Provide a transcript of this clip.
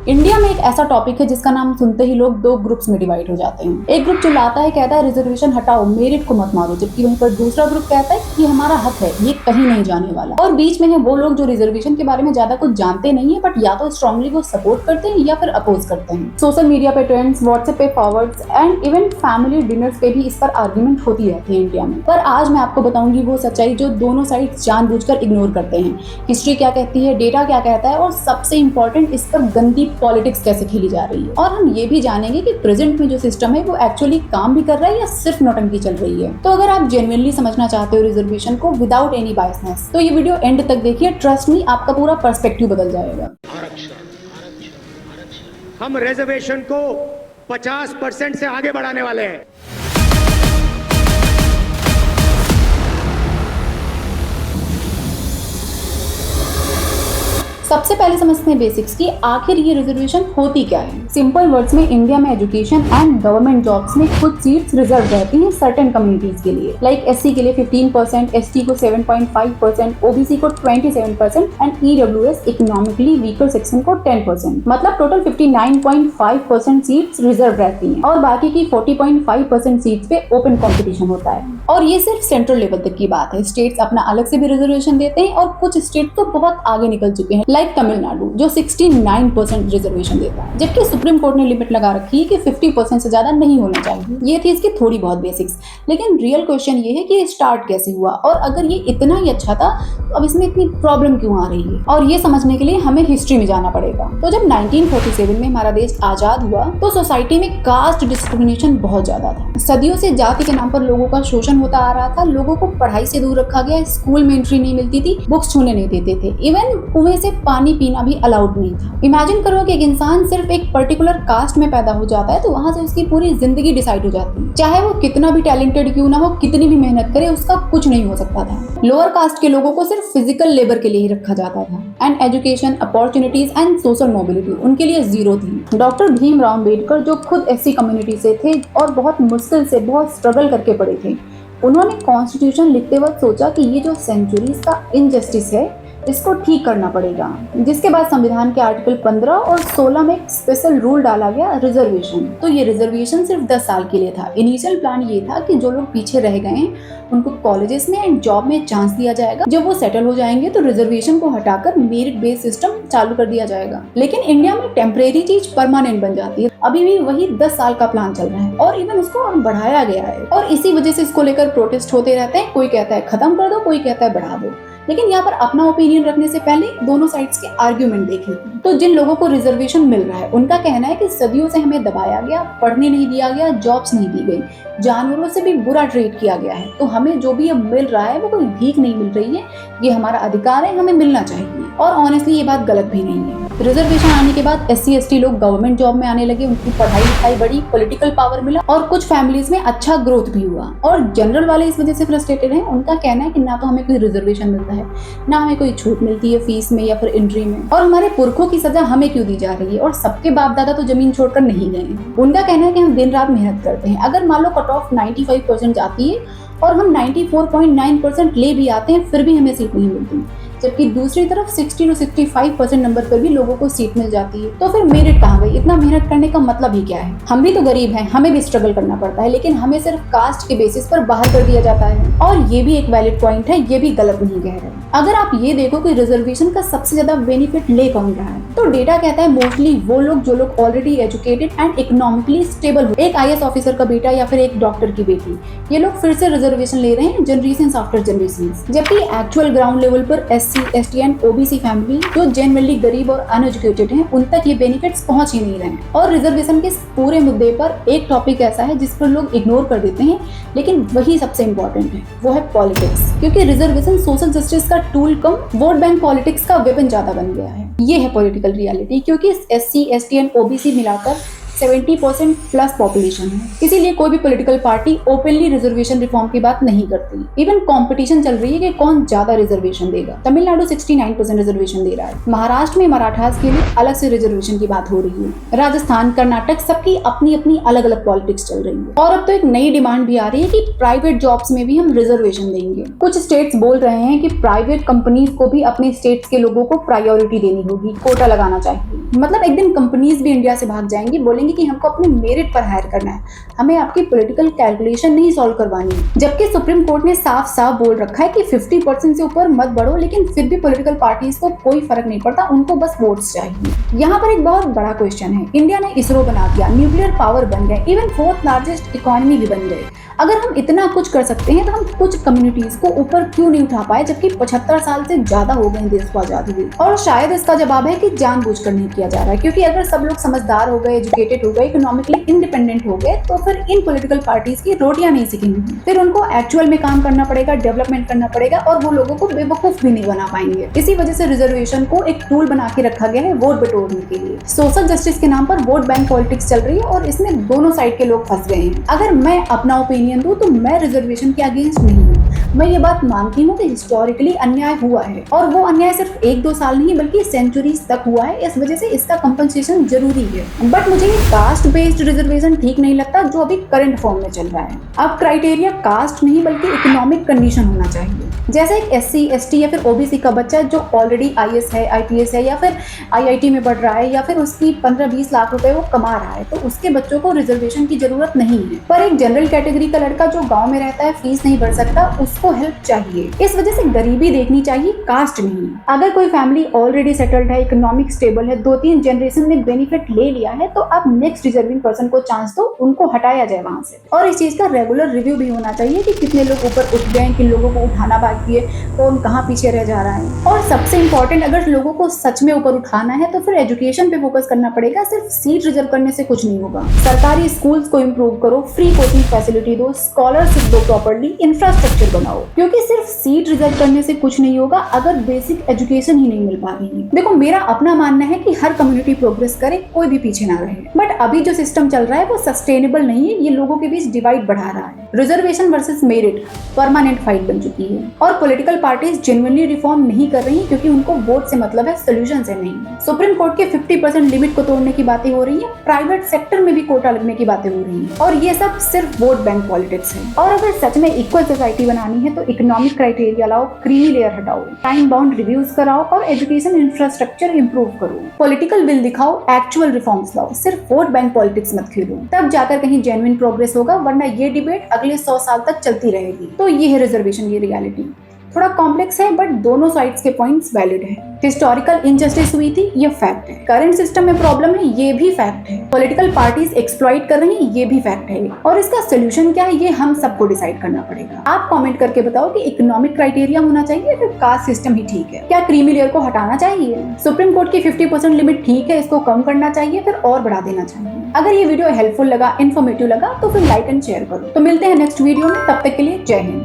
India में एक ऐसा टॉपिक है जिसका नाम सुनते ही लोग दो ग्रुप्स में डिवाइड हो जाते हैं। एक ग्रुप चिल्लाता है, कहता है रिजर्वेशन हटाओ, मेरिट को मत मारो, जबकि वहीं पर दूसरा ग्रुप कहता है कि हमारा हक है, ये कहीं नहीं जाने वाला। और बीच में है वो लोग जो रिजर्वेशन के बारे में ज्यादा कुछ जानते नहीं है, बट या तो स्ट्रांगली वो सपोर्ट करते हैं या फिर अपोज करते हैं। सोशल मीडिया पे ट्रेंड्स, व्हाट्सएप पे forwards and even family dinners पे भी इस पर आर्ग्यूमेंट होती रहती है इंडिया में। पर आज मैं आपको बताऊंगी वो सच्चाई जो दोनों साइड जानबूझकर इग्नोर करते हैं। हिस्ट्री क्या कहती है, डेटा क्या कहता है, और सबसे इंपॉर्टेंट इस पर गंदी पॉलिटिक्स कैसे खेली जा रही है। और हम ये भी जानेंगे कि प्रेजेंट में जो सिस्टम है वो एक्चुअली काम भी कर रहा है या सिर्फ नौटंकी चल रही है। तो अगर आप जेन्युइनली समझना चाहते हो रिजर्वेशन को विदाउट एनी बायसनेस, तो ये वीडियो एंड तक देखिए। ट्रस्ट मी, आपका पूरा पर्सपेक्टिव बदल जाएगा। हम रिजर्वेशन को 50% से आगे बढ़ाने वाले हैं। सबसे पहले समझते हैं बेसिक्स की आखिर ये रिजर्वेशन होती क्या है। सिंपल वर्ड्स में इंडिया में एजुकेशन एंड गवर्नमेंट जॉब्स में कुछ सीट्स रिजर्व रहती हैं सर्टेन कम्युनिटीज के लिए। लाइक एससी के लिए 15%, एसटी को 7.5%, ओबीसी को 27% and EWS economically weaker section को 10%। मतलब टोटल 59.5% सीट्स रिजर्व रहती हैं और बाकी की 40.5% सीट्स पे ओपन कंपटीशन होता है। और ये सिर्फ सेंट्रल लेवल तक की बात है। स्टेट्स अपना अलग से भी रिजर्वेशन देते हैं और कुछ स्टेट तो बहुत आगे निकल चुके हैं, लाइक तमिलनाडु जो 69% रिजर्वेशन देता है, जबकि सुप्रीम कोर्ट ने लिमिट लगा रखी है कि 50% से ज्यादा नहीं होना चाहिए। ये थी इसकी थोड़ी बहुत बेसिक्स। लेकिन रियल क्वेश्चन ये है कि ये स्टार्ट कैसे हुआ, और अगर ये इतना ही अच्छा था तो अब इसमें इतनी प्रॉब्लम क्यों आ रही है। और ये समझने के लिए हमें हिस्ट्री में जाना पड़ेगा। तो जब 1947 में हमारा देश आजाद हुआ तो सोसाइटी में कास्ट डिस्क्रिमिनेशन बहुत ज्यादा था। सदियों से जाति के नाम पर लोगों का शोषण होता आ रहा था। लोगों को पढ़ाई से दूर रखा गया, स्कूल में एंट्री नहीं मिलती थी, बुक्स छूने नहीं देते थे, इवन कुएं से पानी पीना भी अलाउड नहीं था। इमेजिन करो कि एक इंसान सिर्फ एक पर्टिकुलर कास्ट में पैदा हो जाता है तो वहां से उसकी पूरी जिंदगी डिसाइड हो जाती है। चाहे वो कितना भी टैलेंटेड क्यों ना हो, कितनी भी मेहनत करे, उसका कुछ नहीं हो सकता था। लोअर कास्ट के लोगों को सिर्फ फिजिकल लेबर के लिए ही रखा जाता था and education, opportunities and social mobility उनके लिए जीरो थी। डॉक्टर भीमराव अम्बेडकर जो खुद एससी कम्युनिटी से थे और बहुत मुश्किल से, बहुत स्ट्रगल करके पढ़े थे, उन्होंने कॉन्स्टिट्यूशन लिखते वक्त सोचा कि ये जो सेंचुरीज का इनजस्टिस है इसको ठीक करना पड़ेगा। जिसके बाद संविधान के आर्टिकल 15 और 16 में एक स्पेशल रूल डाला गया, रिजर्वेशन। तो ये रिजर्वेशन सिर्फ 10 साल के लिए था। इनिशियल प्लान ये था कि जो लोग पीछे रह गए हैं उनको कॉलेजेस में एंड जॉब में चांस दिया जाएगा। जब वो सेटल हो जाएंगे तो रिजर्वेशन को हटाकर मेरिट बेस्ड सिस्टम चालू कर दिया जाएगा। लेकिन इंडिया में टेम्परेरी चीज परमानेंट बन जाती है। अभी भी वही 10 साल का प्लान चल रहा है और इवन उसको और बढ़ाया गया है। और इसी वजह से इसको लेकर प्रोटेस्ट होते रहते हैं। कोई कहता है खत्म कर दो, कोई कहता है बढ़ा दो। लेकिन यहाँ पर अपना ओपिनियन रखने से पहले दोनों साइड्स के आर्ग्यूमेंट देख लेते हैं। तो जिन लोगों को रिजर्वेशन मिल रहा है उनका कहना है कि सदियों से हमें दबाया गया, पढ़ने नहीं दिया गया, जॉब्स नहीं दी गई, जानवरों से भी बुरा ट्रीट किया गया है। तो हमें जो भी अब मिल रहा है वो कोई भीख नहीं मिल रही है, ये हमारा अधिकार है, हमें मिलना चाहिए। और ऑनेस्टली ये बात गलत भी नहीं है। रिजर्वेशन आने के बाद SC ST लोग गवर्नमेंट जॉब में आने लगे, उनकी पढ़ाई लिखाई बढ़ी, पॉलिटिकल पावर मिला और कुछ फैमिलीज में अच्छा ग्रोथ भी हुआ। और जनरल वाले इस वजह से फ्रस्ट्रेटेड हैं। उनका कहना है कि ना तो हमें कोई रिजर्वेशन मिलता है, ना हमें कोई छूट मिलती है फीस में या फिर एंट्री में, और हमारे पुरखों की सजा हमें क्यों दी जा रही है, और सबके बाप दादा तो जमीन छोड़कर नहीं गए हैं। उनका कहना है कि हम दिन रात मेहनत करते हैं, अगर मान लो कट ऑफ 95% जाती है और हम 94.9% ले भी आते हैं फिर भी हमें सीट नहीं मिलती, जबकि दूसरी तरफ 60 to 65% नंबर पर भी लोगों को सीट मिल जाती है। तो फिर मेरिट कहाँ गई? इतना मेहनत करने का मतलब ही क्या है? हम भी तो गरीब हैं, हमें भी स्ट्रगल करना पड़ता है, लेकिन हमें सिर्फ कास्ट के बेसिस पर बाहर कर दिया जाता है। और ये भी एक वैलिड पॉइंट है, ये भी गलत नहीं कह रहे। अगर आप ये देखो कि रिजर्वेशन का सबसे ज्यादा बेनिफिट ले कौन रहा है, तो डेटा कहता है मोस्टली वो लोग जो लोग already educated and economically stable हो। एक IAS ऑफिसर का बेटा या फिर एक डॉक्टर की बेटी, ये लोग फिर से रिजर्वेशन ले रहे हैं जनरेशन आफ्टर जनरेशन। जबकि एक्चुअल ग्राउंड लेवल पर SC ST and OBC family जो जेन्युइनली गरीब और अनएजुकेटेड हैं, उन तक ये बेनिफिट्स पहुंच ही नहीं रहे हैं। और रिजर्वेशन के पूरे मुद्दे पर एक टॉपिक ऐसा है जिस पर लोग इग्नोर कर देते हैं, लेकिन वही सबसे इंपॉर्टेंट है, वो है पॉलिटिक्स। क्योंकि रिजर्वेशन सोशल जस्टिस का टूल कम वोट बैंक पॉलिटिक्स का वेपन ज्यादा बन गया है। ये है पॉलिटिकल रियलिटी। क्योंकि SC ST एंड OBC मिलाकर 70% प्लस पॉपुलेशन है। इसीलिए कोई भी political party openly reservation reform की बात नहीं करती। इवन कंपटीशन चल रही है कि कौन ज्यादा रिजर्वेशन देगा। तमिलनाडु 69% रिजर्वेशन दे रहा है। महाराष्ट्र में मराठास के लिए अलग से रिजर्वेशन की बात हो रही है। राजस्थान, कर्नाटक, सबकी अपनी अपनी अलग अलग पॉलिटिक्स चल रही है। और अब तो एक नई डिमांड भी आ रही है कि प्राइवेट जॉब्स में भी हम रिजर्वेशन देंगे। कुछ स्टेट्स बोल रहे हैं कि प्राइवेट कंपनीज को भी अपने स्टेट्स के लोगों को प्रायोरिटी देनी होगी, कोटा लगाना चाहिए। मतलब एक दिन कंपनीज भी इंडिया से भाग जाएंगी, बोलेंगे कि हमको अपने मेरिट पर हायर करना है, हमें आपकी पॉलिटिकल कैलकुलेशन नहीं सॉल्व करवानी है। जबकि सुप्रीम कोर्ट ने साफ साफ बोल रखा है कि 50% से ऊपर मत बढ़ो, लेकिन फिर भी पॉलिटिकल पार्टीज को कोई फर्क नहीं पड़ता, उनको बस वोट्स चाहिए। यहाँ पर एक बहुत बड़ा क्वेश्चन है। इंडिया ने इसरो बना दिया, न्यूक्लियर पावर बन गए, इवन 4th लार्जेस्ट इकोनॉमी भी बन गए। अगर हम इतना कुछ कर सकते हैं तो हम कुछ कम्युनिटीज को ऊपर क्यों नहीं उठा पाए, जबकि 75 साल से ज्यादा हो गए देश को आजादी हुए। और शायद इसका जवाब है कि जानबूझकर नहीं किया जा रहा है, क्योंकि अगर सब लोग समझदार हो गए, एजुकेटेड हो गए, इकोनॉमिकली इंडिपेंडेंट हो गए, तो फिर इन पॉलिटिकल पार्टीज की रोटियां नहीं सीखेंगी। फिर उनको एक्चुअल में काम करना पड़ेगा, डेवलपमेंट करना पड़ेगा, और वो लोगों को बेवकूफ भी नहीं बना पाएंगे। इसी वजह से रिजर्वेशन को एक टूल बना के रखा गया है वोट बटोरने के लिए। सोशल जस्टिस के नाम पर वोट बैंक पॉलिटिक्स चल रही है और इसमें दोनों साइड के लोग फंस गए हैं। अगर मैं अपना ओपिनियन दूं तो मैं रिजर्वेशन के अगेंस्ट नहीं हूँ। मैं ये बात मानती हूँ कि हिस्टोरिकली अन्याय हुआ है, और वो अन्याय सिर्फ 1-2 साल नहीं बल्कि सेंचुरीज तक हुआ है। इस वजह से इसका कंपनसेशन जरूरी है। बट मुझे ये कास्ट बेस्ड रिजर्वेशन ठीक नहीं लगता जो अभी करंट फॉर्म में चल रहा है। अब क्राइटेरिया कास्ट नहीं बल्कि इकोनॉमिक कंडीशन होना चाहिए। जैसे एक SC, ST या फिर OBC का बच्चा जो ऑलरेडी IS है, IPS है, या फिर IIT में पढ़ रहा है, या फिर उसकी 15-20 लाख रुपए वो कमा रहा है, तो उसके बच्चों को रिजर्वेशन की जरूरत नहीं है। पर एक जनरल कैटेगरी का लड़का जो गांव में रहता है, फीस नहीं भर सकता, उसको हेल्प चाहिए। इस वजह से गरीबी देखनी चाहिए, कास्ट नहीं। अगर कोई फैमिली ऑलरेडी सेटल्ड है, इकोनॉमिक स्टेबल है, 2-3 जनरेशन ने बेनिफिट ले लिया है, तो अब नेक्स्ट रिजर्विंग पर्सन को चांस दो, उनको हटाया जाए वहां से। और इस चीज का रेगुलर रिव्यू भी होना चाहिए कि कितने लोग ऊपर उठ गए, किन लोगों को उठाना बाकी है, कौन कहाँ पीछे रह जा रहा है। और सबसे इंपॉर्टेंट, अगर लोगों को सच में ऊपर उठाना है तो फिर एजुकेशन पे फोकस करना पड़ेगा। सिर्फ सीट रिजर्व करने से कुछ नहीं होगा। सरकारी स्कूल्स को इम्प्रूव करो, फ्री कोचिंग फैसिलिटी दो, स्कॉलरशिप दो, प्रॉपर्ली इंफ्रास्ट्रक्चर बनाओ, क्योंकि सिर्फ सीट रिजर्व करने से कुछ नहीं होगा अगर बेसिक एजुकेशन ही नहीं मिल पा रही है। देखो, मेरा अपना मानना है कि हर कम्युनिटी प्रोग्रेस करे, कोई भी पीछे ना रहे। बट अभी जो सिस्टम चल रहा है वो सस्टेनेबल नहीं है, ये लोगों के बीच डिवाइड बढ़ा रहा है। Reservation versus merit permanent fight बन चुकी है, और पॉलिटिकल पार्टीज जेन्युइनली रिफॉर्म नहीं कर रही क्योंकि उनको वोट से मतलब है, सोल्यूशन से नहीं। सुप्रीम कोर्ट के 50% लिमिट को तोड़ने की बातें हो रही है, प्राइवेट सेक्टर में भी कोटा लगने की बातें हो रही है, और ये सब सिर्फ वोट बैंक पॉलिटिक्स है। और अगर सच में इक्वल सोसाइटी बनानी है तो इकोनॉमिक क्राइटेरिया लाओ, क्रीमी लेयर हटाओ, टाइम बाउंड रिव्यूज कराओ, और एजुकेशन इंफ्रास्ट्रक्चर इंप्रूव करो। पॉलिटिकल विल दिखाओ, एक्चुअल रिफॉर्म्स लाओ, सिर्फ वोट बैंक पॉलिटिक्स मत खेलो, तब जाकर कहीं जेन्युइन प्रोग्रेस होगा, वरना ये डिबेट अगले 100 साल तक चलती रहेगी। तो ये है रिजर्वेशन की रियलिटी। थोड़ा कॉम्प्लेक्स है बट दोनों साइड्स के पॉइंट्स वैलिड है। हिस्टोरिकल इनजस्टिस हुई थी, ये फैक्ट है। करंट सिस्टम में प्रॉब्लम है, ये भी फैक्ट है। पॉलिटिकल पार्टीज एक्सप्लॉइट कर रही हैं, ये भी फैक्ट है। और इसका सोल्यूशन क्या है, ये हम सबको डिसाइड करना पड़ेगा। आप कमेंट करके बताओ कि इकोनॉमिक क्राइटेरिया होना चाहिए या फिर कास्ट सिस्टम ही ठीक है? क्या क्रीमी लेयर को हटाना चाहिए? सुप्रीम कोर्ट की 50% लिमिट ठीक है, इसको कम करना चाहिए, फिर और बढ़ा देना चाहिए? अगर ये वीडियो हेल्पफुल लगा, इन्फॉर्मेटिव लगा, तो फिर लाइक एंड शेयर करो। तो मिलते हैं नेक्स्ट वीडियो में, तब तक के लिए जय हिंद।